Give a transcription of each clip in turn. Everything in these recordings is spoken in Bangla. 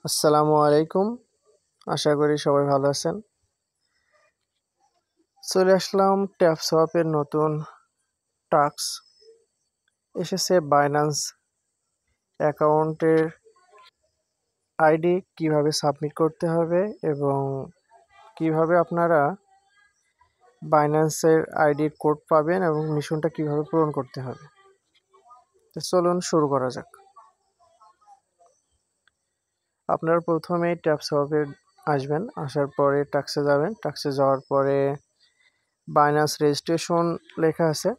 আসসালামু আলাইকুম। আশা করি সবাই ভালো আছেন। চলে আসলাম ট্যাপসওয়াপের নতুন টাস্ক। এসেছে বাইন্যান্স অ্যাকাউন্টের আইডি কিভাবে সাবমিট করতে হবে এবং কিভাবে আপনারা বাইন্যান্সের আইডির কোড পাবেন এবং মিশনটা কিভাবে পূরণ করতে হবে। তো চলুন শুরু করা যাক। আপনারা প্রথমে ট্যাপসওয়াপে আসবেন, আসার পরে টাস্কে যাবেন। টাস্কে যাওয়ার পরে বাইন্যান্স রেজিস্ট্রেশন লেখা আছে,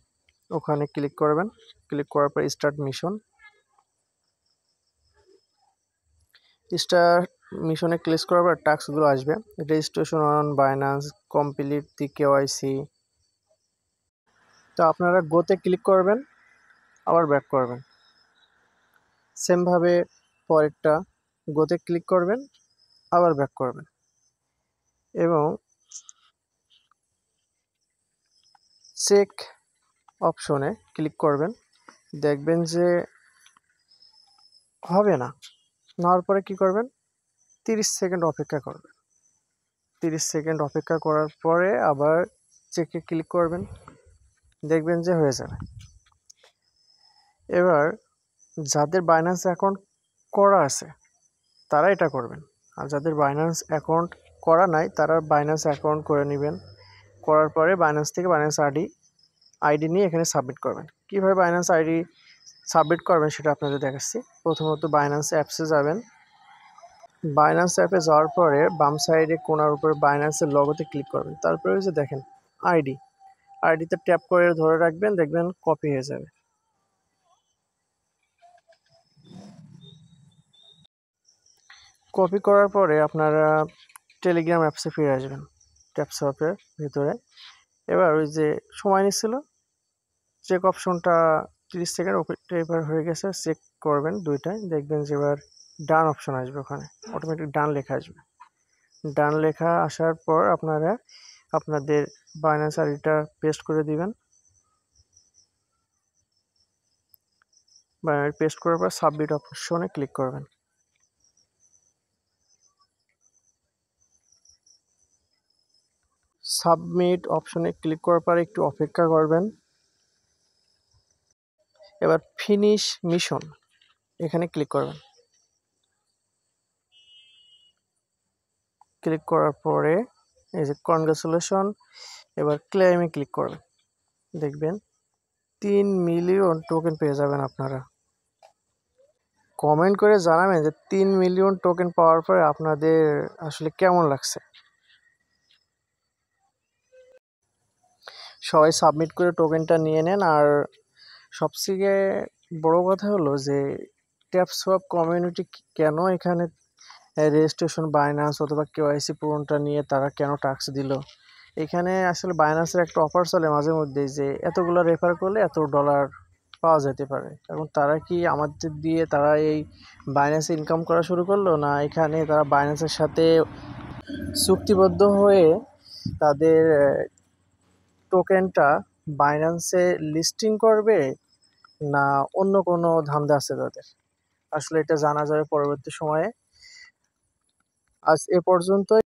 ওখানে ক্লিক করবেন। ক্লিক করার পর স্টার্ট মিশনে ক্লিক করার পর টাস্কগুলো আসবে। Registration on Binance, complete the KYC. তো আপনারা গোতে ক্লিক করবেন, আবার ব্যাক করবেন। সেমভাবে পরেরটা গোতে ক্লিক করবেন, আবার ব্যাক করবেন এবং চেক অপশনে ক্লিক করবেন। দেখবেন যে হবে না, নেওয়ার পরে কি করবেন, 30 সেকেন্ড অপেক্ষা করবেন। 30 সেকেন্ড অপেক্ষা করার পরে আবার চেকে ক্লিক করবেন, দেখবেন যে হয়ে যাবে। এবার যাদের বাইন্যান্স অ্যাকাউন্ট করা আছে তারা এটা করবেন, আর যাদের বাইন্যান্স অ্যাকাউন্ট করা নাই তারা বাইন্যান্স অ্যাকাউন্ট করে নেবেন। করার পরে বাইন্যান্স থেকে বাইন্যান্স আইডি নিয়ে এখানে সাবমিট করবেন। কীভাবে বাইন্যান্স আইডি সাবমিট করবেন সেটা আপনাদের দেখাচ্ছি। প্রথমত বাইন্যান্স অ্যাপসে যাবেন। বাইন্যান্স অ্যাপে যাওয়ার পরে বাম সাইডে কোণার উপরে বাইন্যান্সের লগোতে ক্লিক করবেন। তারপরে যে দেখেন আইডিতে ট্যাপ করে ধরে রাখবেন, দেখবেন কপি হয়ে যাবে। কপি করার পরে আপনারা টেলিগ্রাম অ্যাপসে ফিরে আসবেন, ট্যাপসঅপের ভিতরে। এবার ওই যে সময় নিচ্ছিল চেক অপশনটা 30 সেকেন্ড ওটা এবার হয়ে গেছে, চেক করবেন দুইটাই, দেখবেন যে এবার ডান অপশন আসবে, ওখানে অটোমেটিক ডান লেখা আসবে। ডান লেখা আসার পর আপনারা আপনাদের বাইন্যান্স আইডিটা পেস্ট করে দিবেন। পেস্ট করার পর সাবমিট অপশনে ক্লিক করবেন। সাবমিট অপশনে ক্লিক করার পর একটু অপেক্ষা করবেন। এবার ফিনিশ মিশন এখানে ক্লিক করবেন। ক্লিক করার পরে এই যে কনগ্রাচুলেশন, এবার ক্লেমে ক্লিক করবেন। দেখবেন 3 মিলিয়ন টোকেন পেয়ে যাবেন আপনারা। কমেন্ট করে জানাবেন যে 3 মিলিয়ন টোকেন পাওয়ার পরে আপনাদের আসলে কেমন লাগছে। সবাই সাবমিট করে টোকেনটা নিয়ে নেন। আর সবথেকে বড় কথা হলো যে ট্যাপসওয়াপ কমিউনিটি কেন এখানে রেজিস্ট্রেশন বাইন্যান্স অথবা কেওয়াইসি পূরণটা নিয়ে তারা কেন টাস্ক দিল। এখানে আসলে বাইন্যান্সের একটা অফার চলে মাঝে মধ্যেই যে এতগুলো রেফার করলে এত ডলার পাওয়া যেতে পারে। এবং তারা কি আমাদের দিয়ে তারা এই বাইন্যান্সে ইনকাম করা শুরু করলো, না এখানে তারা বাইন্যান্সের সাথে চুক্তিবদ্ধ হয়ে তাদের টোকেনটা বাইন্যান্সে লিস্টিং করবে, না অন্য কোনো ধান্দা আছে তাদের। আসলে এটা জানা যাবে পরবর্তী সময়ে। আজ এ পর্যন্তই।